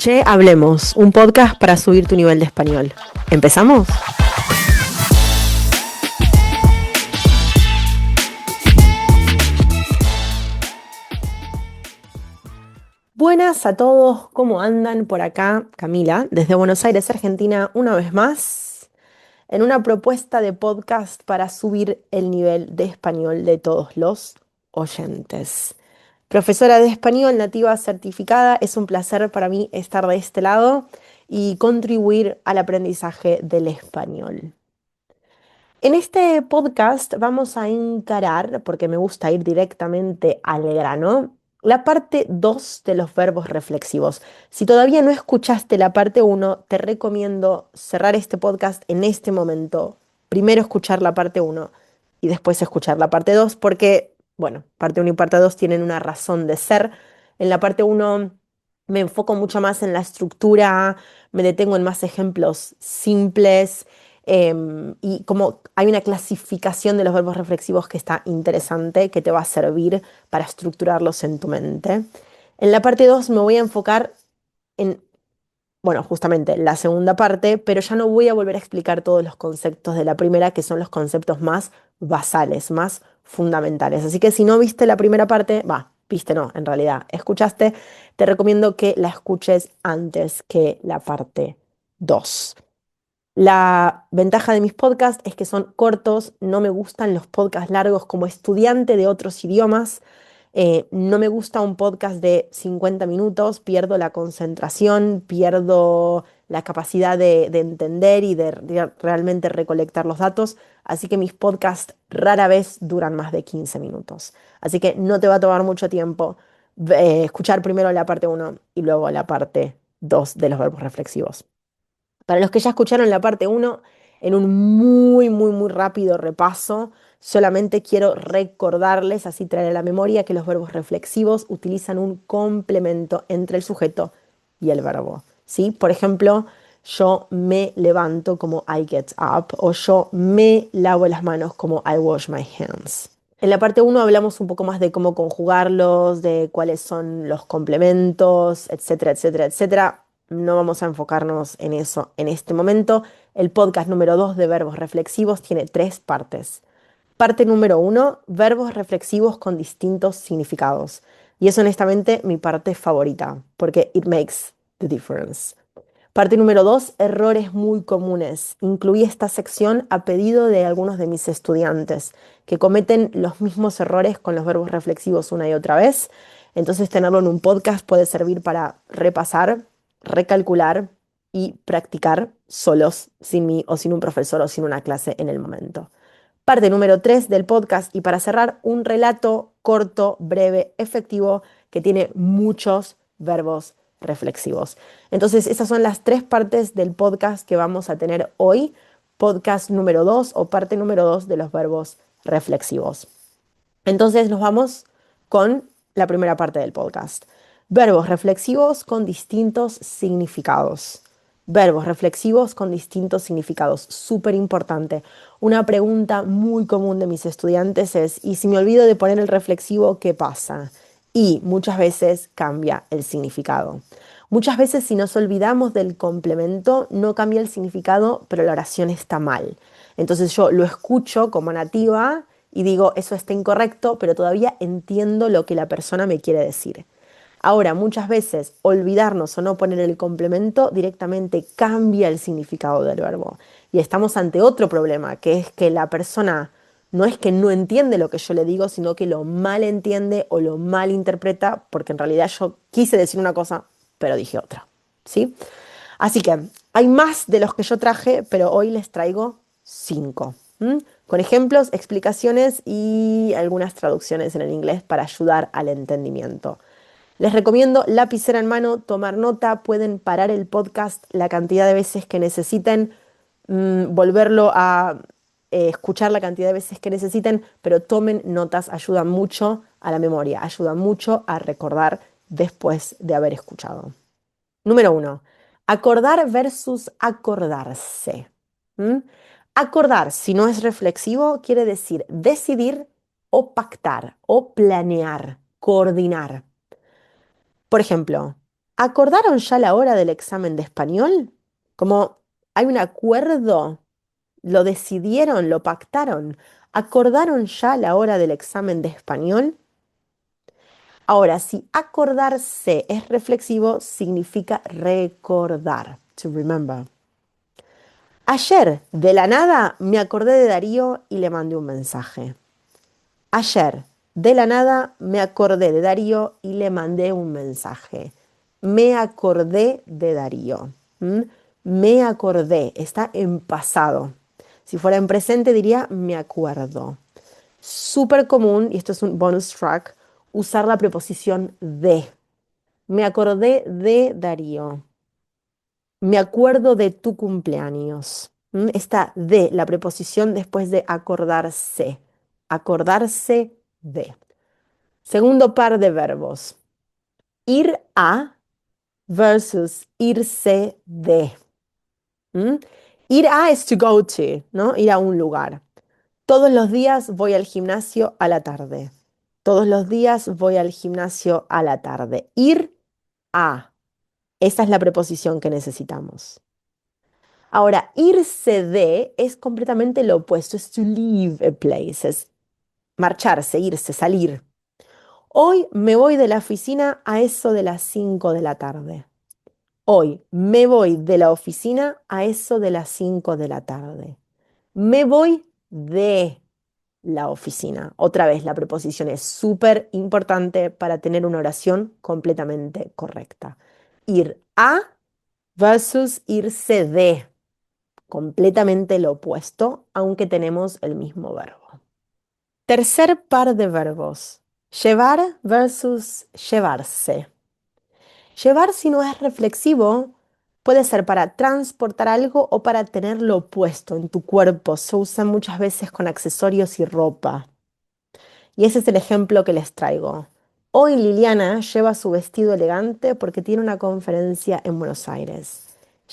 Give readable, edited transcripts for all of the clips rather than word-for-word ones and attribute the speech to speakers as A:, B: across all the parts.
A: Che, hablemos, un podcast para subir tu nivel de español. ¿Empezamos? Buenas a todos, ¿cómo andan por acá? Camila, desde Buenos Aires, Argentina, una vez más, en una propuesta de podcast para subir el nivel de español de todos los oyentes. Profesora de español nativa certificada, es un placer para mí estar de este lado y contribuir al aprendizaje del español. En este podcast vamos a encarar, porque me gusta ir directamente al grano, la parte 2 de los verbos reflexivos. Si todavía no escuchaste la parte uno, te recomiendo cerrar este podcast en este momento. Primero escuchar la parte uno y después escuchar la parte 2, porque, bueno, parte uno y parte 2 tienen una razón de ser. En la parte uno me enfoco mucho más en la estructura, me detengo en más ejemplos simples. Y como hay una clasificación de los verbos reflexivos que está interesante, que te va a servir para estructurarlos en tu mente. En la parte 2 me voy a enfocar en, bueno, justamente la segunda parte, pero ya no voy a volver a explicar todos los conceptos de la primera, que son los conceptos más basales, más fundamentales. Así que si no viste la primera parte, viste no, en realidad, escuchaste, te recomiendo que la escuches antes que la parte 2. La ventaja de mis podcasts es que son cortos, no me gustan los podcasts largos como estudiante de otros idiomas. No me gusta un podcast de 50 minutos, pierdo la concentración, pierdo la capacidad de entender y de realmente recolectar los datos. Así que mis podcasts rara vez duran más de 15 minutos. Así que no te va a tomar mucho tiempo escuchar primero la parte uno y luego la parte 2 de los verbos reflexivos. Para los que ya escucharon la parte uno, en un muy rápido repaso, solamente quiero recordarles, así traer a la memoria, que los verbos reflexivos utilizan un complemento entre el sujeto y el verbo. ¿Sí? Por ejemplo, yo me levanto como I get up o yo me lavo las manos como I wash my hands. En la parte uno hablamos un poco más de cómo conjugarlos, de cuáles son los complementos, etcétera, etcétera, etcétera. No vamos a enfocarnos en eso en este momento. El podcast número 2 de verbos reflexivos tiene 3 partes. Parte número uno, verbos reflexivos con distintos significados. Y es honestamente mi parte favorita, porque it makes the difference. Parte número 2, errores muy comunes. Incluí esta sección a pedido de algunos de mis estudiantes que cometen los mismos errores con los verbos reflexivos una y otra vez. Entonces tenerlo en un podcast puede servir para repasar, recalcular y practicar solos, sin mí o sin un profesor o sin una clase en el momento. Parte número 3 del podcast y para cerrar, un relato corto, breve, efectivo que tiene muchos verbos reflexivos. Entonces, esas son las 3 partes del podcast que vamos a tener hoy. Podcast número 2 o parte número 2 de los verbos reflexivos. Entonces, nos vamos con la primera parte del podcast. Verbos reflexivos con distintos significados. Verbos reflexivos con distintos significados. Súper importante. Una pregunta muy común de mis estudiantes es, ¿y si me olvido de poner el reflexivo, qué pasa? Y muchas veces cambia el significado. Muchas veces si nos olvidamos del complemento, no cambia el significado, pero la oración está mal. Entonces yo lo escucho como nativa y digo, eso está incorrecto, pero todavía entiendo lo que la persona me quiere decir. Ahora, muchas veces olvidarnos o no poner el complemento directamente cambia el significado del verbo. Y estamos ante otro problema, que es que la persona no es que no entiende lo que yo le digo, sino que lo mal entiende o lo mal interpreta, porque en realidad yo quise decir una cosa, pero dije otra. ¿Sí? Así que hay más de los que yo traje, pero hoy les traigo 5. Con ejemplos, explicaciones y algunas traducciones en el inglés para ayudar al entendimiento. Les recomiendo lapicera en mano, tomar nota, pueden parar el podcast la cantidad de veces que necesiten, volverlo a escuchar la cantidad de veces que necesiten, pero tomen notas, ayuda mucho a la memoria, ayuda mucho a recordar después de haber escuchado. Número uno, acordar versus acordarse. ¿Mm? Acordar, si no es reflexivo, quiere decir decidir o pactar o planear, coordinar. Por ejemplo, ¿Acordaron ya la hora del examen de español? Como hay un acuerdo, lo decidieron, lo pactaron. ¿Acordaron ya la hora del examen de español? Ahora, si acordarse es reflexivo, significa recordar, to remember. Ayer, de la nada, me acordé de Darío y le mandé un mensaje. Ayer, de la nada, me acordé de Darío y le mandé un mensaje. Me acordé de Darío. ¿Mm? Me acordé, está en pasado. Si fuera en presente diría me acuerdo. Súper común, y esto es un bonus track, usar la preposición de. Me acordé de Darío. Me acuerdo de tu cumpleaños. Esta de, la preposición después de acordarse. Acordarse de. Segundo par de verbos. Ir a versus irse de. ¿Mm? Ir a es to go to, ¿no? Ir a un lugar. Todos los días voy al gimnasio a la tarde. Todos los días voy al gimnasio a la tarde. Ir a. Esa es la preposición que necesitamos. Ahora, irse de es completamente lo opuesto. Es to leave a place. Es marcharse, irse, salir. Hoy me voy de la oficina a eso de las 5 de la tarde. Hoy me voy de la oficina a eso de las 5 de la tarde. Me voy de la oficina. Otra vez, la preposición es súper importante para tener una oración completamente correcta. Ir a versus irse de. Completamente lo opuesto, aunque tenemos el mismo verbo. Tercer par de verbos. Llevar versus llevarse. Llevar, si no es reflexivo, puede ser para transportar algo o para tenerlo puesto en tu cuerpo. Se usa muchas veces con accesorios y ropa. Y ese es el ejemplo que les traigo. Hoy Liliana lleva su vestido elegante porque tiene una conferencia en Buenos Aires.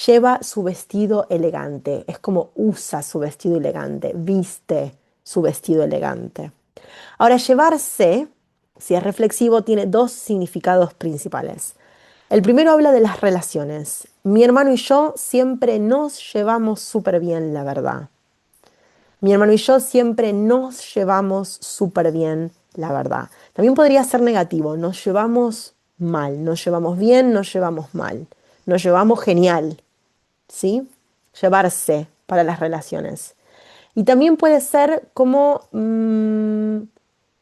A: Lleva su vestido elegante. Es como usa su vestido elegante, viste su vestido elegante. Ahora, llevarse, si es reflexivo, tiene dos significados principales. El primero habla de las relaciones. Mi hermano y yo siempre nos llevamos súper bien, la verdad. Mi hermano y yo siempre nos llevamos súper bien, la verdad. También podría ser negativo, nos llevamos mal, nos llevamos bien, nos llevamos mal, nos llevamos genial, ¿sí? Llevarse para las relaciones. Y también puede ser como, también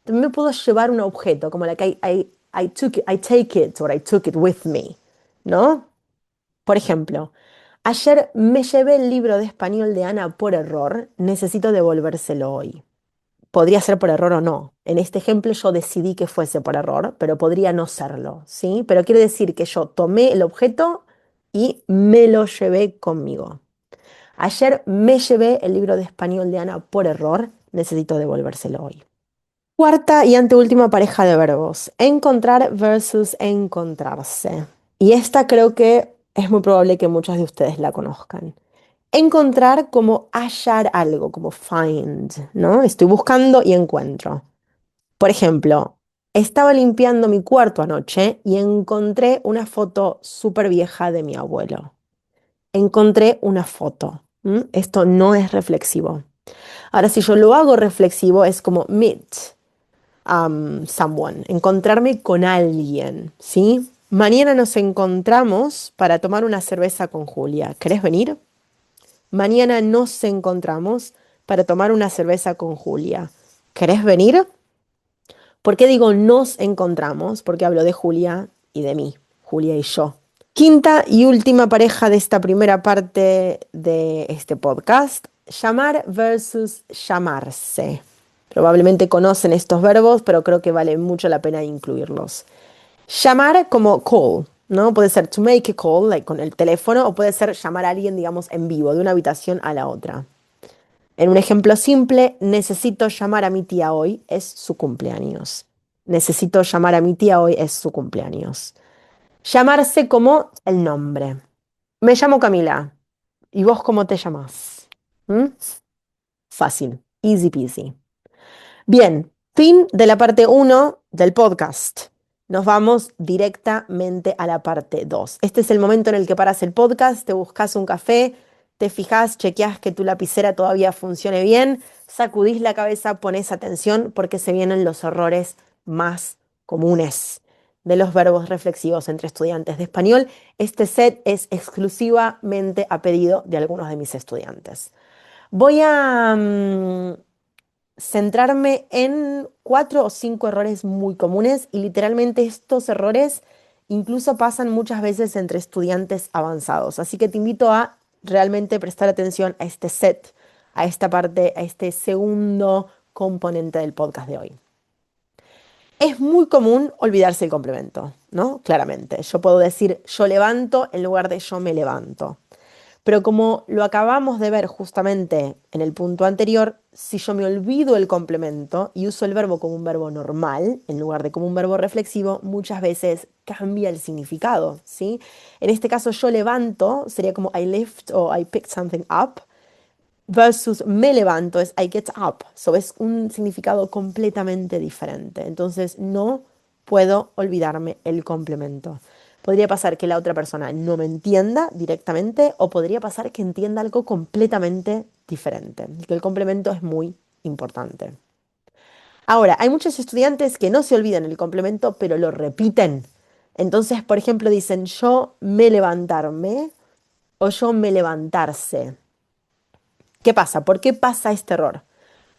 A: me puedo llevar un objeto, como like I take it, or I took it with me, ¿no? Por ejemplo, ayer me llevé el libro de español de Ana por error, necesito devolvérselo hoy. Podría ser por error o no. En este ejemplo yo decidí que fuese por error, pero podría no serlo, ¿sí? Pero quiere decir que yo tomé el objeto y me lo llevé conmigo. Ayer me llevé el libro de español de Ana por error, necesito devolvérselo hoy. Cuarta y anteúltima pareja de verbos, encontrar versus encontrarse. Y esta creo que es muy probable que muchos de ustedes la conozcan. Encontrar como hallar algo, como find, ¿no? Estoy buscando y encuentro. Por ejemplo, estaba limpiando mi cuarto anoche y encontré una foto súper vieja de mi abuelo. Encontré una foto. Esto no es reflexivo. Ahora, si yo lo hago reflexivo, es como meet someone, encontrarme con alguien, ¿sí? Mañana nos encontramos para tomar una cerveza con Julia. ¿Querés venir? Mañana nos encontramos para tomar una cerveza con Julia. ¿Querés venir? ¿Por qué digo nos encontramos? Porque hablo de Julia y de mí, Julia y yo. Quinta y última pareja de esta primera parte de este podcast, llamar versus llamarse. Probablemente conocen estos verbos, pero creo que vale mucho la pena incluirlos. Llamar como call, ¿no? Puede ser to make a call, like con el teléfono, o puede ser llamar a alguien, digamos, en vivo, de una habitación a la otra. En un ejemplo simple, necesito llamar a mi tía hoy, es su cumpleaños. Necesito llamar a mi tía hoy, es su cumpleaños. Llamarse como el nombre. Me llamo Camila. ¿Y vos cómo te llamás? ¿Mm? Fácil, easy peasy. Bien, fin de la parte uno del podcast. Nos vamos directamente a la parte 2. Este es el momento en el que paras el podcast, te buscas un café, te fijas, chequeas que tu lapicera todavía funcione bien, sacudís la cabeza, pones atención porque se vienen los errores más comunes de los verbos reflexivos entre estudiantes de español. Este set es exclusivamente a pedido de algunos de mis estudiantes. Voy a centrarme en 4 o 5 errores muy comunes y literalmente estos errores incluso pasan muchas veces entre estudiantes avanzados. Así que te invito a realmente prestar atención a este set, a esta parte, a este segundo componente del podcast de hoy. Es muy común olvidarse el complemento, ¿no? Claramente. Yo puedo decir yo levanto en lugar de yo me levanto. Pero como lo acabamos de ver justamente en el punto anterior, si yo me olvido el complemento y uso el verbo como un verbo normal, en lugar de como un verbo reflexivo, muchas veces cambia el significado, ¿sí? En este caso, yo levanto sería como I lift o I picked something up, versus me levanto es I get up. So es un significado completamente diferente. Entonces no puedo olvidarme el complemento. Podría pasar que la otra persona no me entienda directamente o podría pasar que entienda algo completamente diferente. Que el complemento es muy importante. Ahora, hay muchos estudiantes que no se olvidan el complemento, pero lo repiten. Entonces, por ejemplo, dicen yo me levantarme o yo me levantarse. ¿Qué pasa? ¿Por qué pasa este error?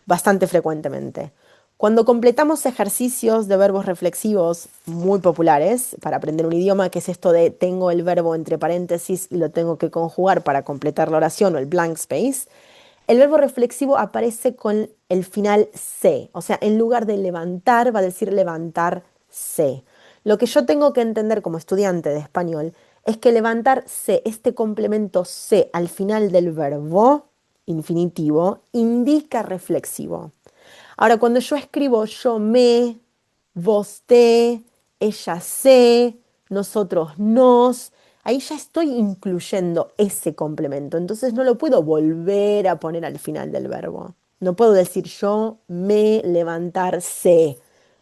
A: Bastante frecuentemente. Cuando completamos ejercicios de verbos reflexivos muy populares para aprender un idioma, que es esto de tengo el verbo entre paréntesis y lo tengo que conjugar para completar la oración o el blank space, el verbo reflexivo aparece con el final se, o sea, en lugar de levantar va a decir levantarse. Lo que yo tengo que entender como estudiante de español es que levantarse, este complemento se al final del verbo infinitivo, indica reflexivo. Ahora, cuando yo escribo yo me, vos te, ella se, nosotros nos, ahí ya estoy incluyendo ese complemento. Entonces no lo puedo volver a poner al final del verbo. No puedo decir yo me levantarse,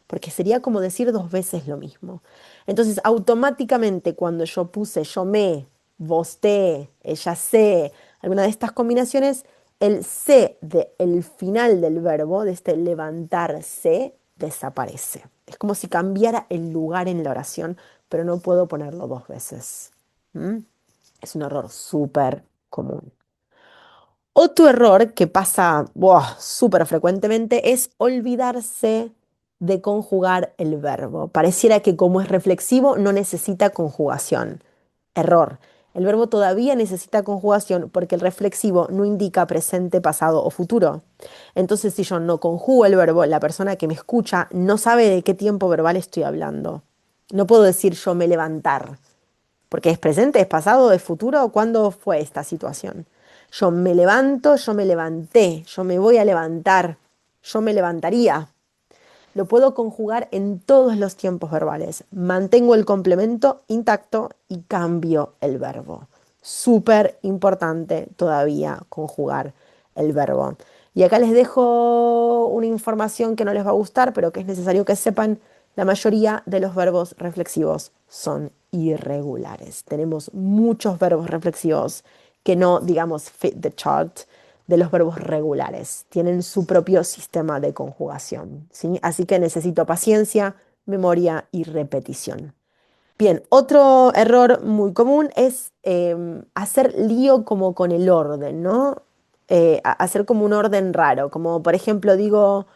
A: porque sería como decir 2 veces lo mismo. Entonces, automáticamente cuando yo puse yo me, vos te, ella se, alguna de estas combinaciones, el se del final del verbo, de este levantarse, desaparece. Es como si cambiara el lugar en la oración, pero no puedo ponerlo 2 veces. ¿Mm? Es un error súper común. Otro error que pasa súper frecuentemente es olvidarse de conjugar el verbo. Pareciera que como es reflexivo no necesita conjugación. Error. El verbo todavía necesita conjugación porque el reflexivo no indica presente, pasado o futuro. Entonces, si yo no conjugo el verbo, la persona que me escucha no sabe de qué tiempo verbal estoy hablando. No puedo decir yo me levantar, porque es presente, es pasado, es futuro. ¿Cuándo fue esta situación? Yo me levanto, yo me levanté, yo me voy a levantar, yo me levantaría. Lo puedo conjugar en todos los tiempos verbales. Mantengo el complemento intacto y cambio el verbo. Súper importante todavía conjugar el verbo. Y acá les dejo una información que no les va a gustar, pero que es necesario que sepan. La mayoría de los verbos reflexivos son irregulares. Tenemos muchos verbos reflexivos que no, digamos, fit the chart de los verbos regulares. Tienen su propio sistema de conjugación, ¿sí? Así que necesito paciencia, memoria y repetición. Bien, otro error muy común es hacer lío como con el orden, ¿no? Hacer como un orden raro, como por ejemplo digo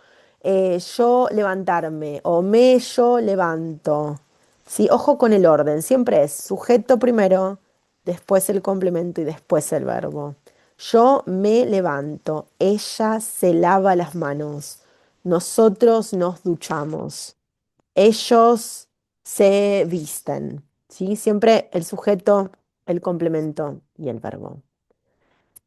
A: yo levantarme o me yo levanto. Sí, ojo con el orden, siempre es sujeto primero, después el complemento y después el verbo. Yo me levanto, ella se lava las manos, nosotros nos duchamos, ellos se visten, ¿sí? Siempre el sujeto, el complemento y el verbo.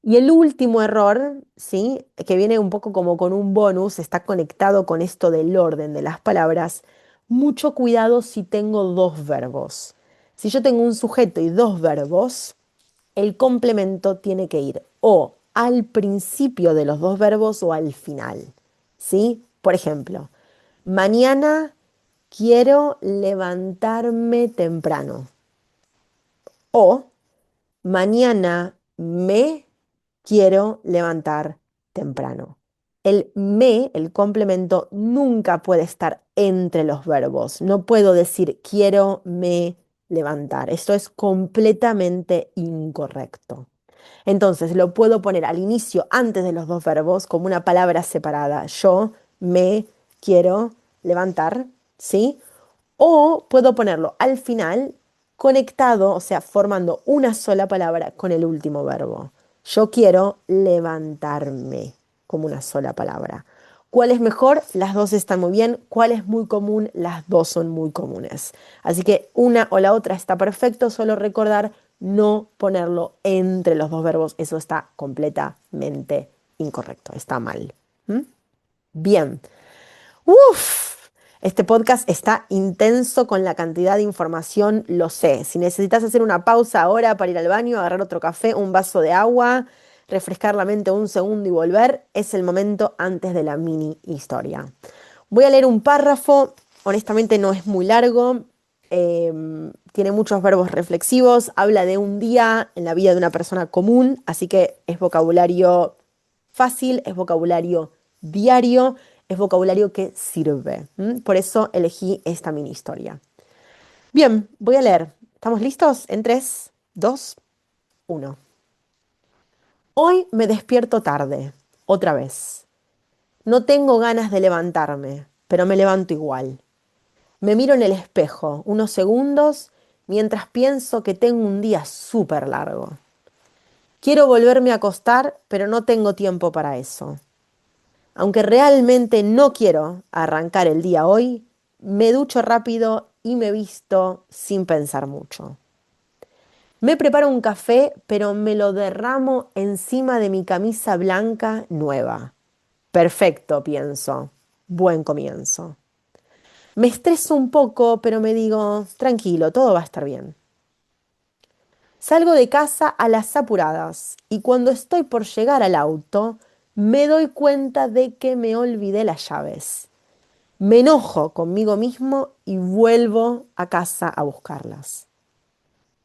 A: Y el último error, ¿sí? Que viene un poco como con un bonus, está conectado con esto del orden de las palabras. Mucho cuidado si tengo 2 verbos. Si yo tengo un sujeto y 2 verbos, el complemento tiene que ir o al principio de los 2 verbos o al final, ¿sí? Por ejemplo, mañana quiero levantarme temprano. O mañana me quiero levantar temprano. El me, el complemento, nunca puede estar entre los verbos. No puedo decir quiero me levantar. Esto es completamente incorrecto. Entonces lo puedo poner al inicio, antes de los dos verbos, como una palabra separada. Yo me quiero levantar, ¿sí? O puedo ponerlo al final, conectado, o sea, formando una sola palabra con el último verbo. Yo quiero levantarme, como una sola palabra. ¿Cuál es mejor? Las dos están muy bien. ¿Cuál es muy común? Las dos son muy comunes. Así que una o la otra está perfecto, solo recordar no ponerlo entre los dos verbos. Eso está completamente incorrecto, está mal. ¿Mm? Bien. Uf, este podcast está intenso con la cantidad de información, lo sé. Si necesitas hacer una pausa ahora para ir al baño, agarrar otro café, un vaso de agua, refrescar la mente un segundo y volver, es el momento antes de la mini historia. Voy a leer un párrafo, honestamente no es muy largo, tiene muchos verbos reflexivos, habla de un día en la vida de una persona común, así que es vocabulario fácil, es vocabulario diario, es vocabulario que sirve. Por eso elegí esta mini historia. Bien, voy a leer. ¿Estamos listos? En 3, 2, 1. Hoy me despierto tarde, otra vez. No tengo ganas de levantarme, pero me levanto igual. Me miro en el espejo unos segundos mientras pienso que tengo un día súper largo. Quiero volverme a acostar, pero no tengo tiempo para eso. Aunque realmente no quiero arrancar el día hoy, me ducho rápido y me visto sin pensar mucho. Me preparo un café, pero me lo derramo encima de mi camisa blanca nueva. Perfecto, pienso. Buen comienzo. Me estreso un poco, pero me digo, tranquilo, todo va a estar bien. Salgo de casa a las apuradas y cuando estoy por llegar al auto, me doy cuenta de que me olvidé las llaves. Me enojo conmigo mismo y vuelvo a casa a buscarlas.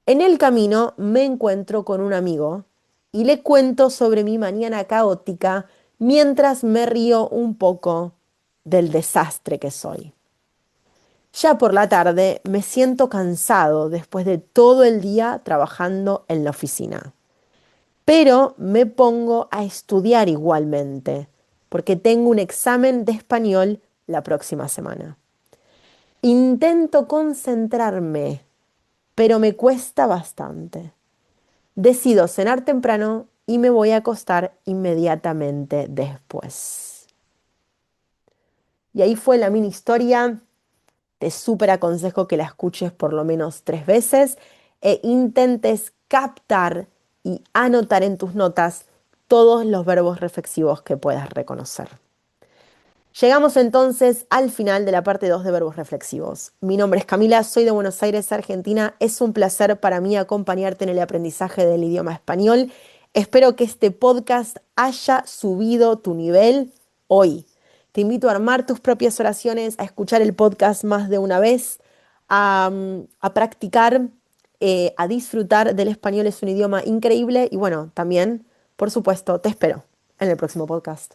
A: En el camino me encuentro con un amigo y le cuento sobre mi mañana caótica mientras me río un poco del desastre que soy. Ya por la tarde me siento cansado después de todo el día trabajando en la oficina, pero me pongo a estudiar igualmente porque tengo un examen de español la próxima semana. Intento concentrarme, pero me cuesta bastante. Decido cenar temprano y me voy a acostar inmediatamente después. Y ahí fue la mini historia. Te súper aconsejo que la escuches por lo menos 3 veces e intentes captar y anotar en tus notas todos los verbos reflexivos que puedas reconocer. Llegamos entonces al final de la parte 2 de verbos reflexivos. Mi nombre es Camila, soy de Buenos Aires, Argentina. Es un placer para mí acompañarte en el aprendizaje del idioma español. Espero que este podcast haya subido tu nivel hoy. Te invito a armar tus propias oraciones, a escuchar el podcast más de una vez, a practicar, a disfrutar del español. Es un idioma increíble y bueno, también, por supuesto, te espero en el próximo podcast.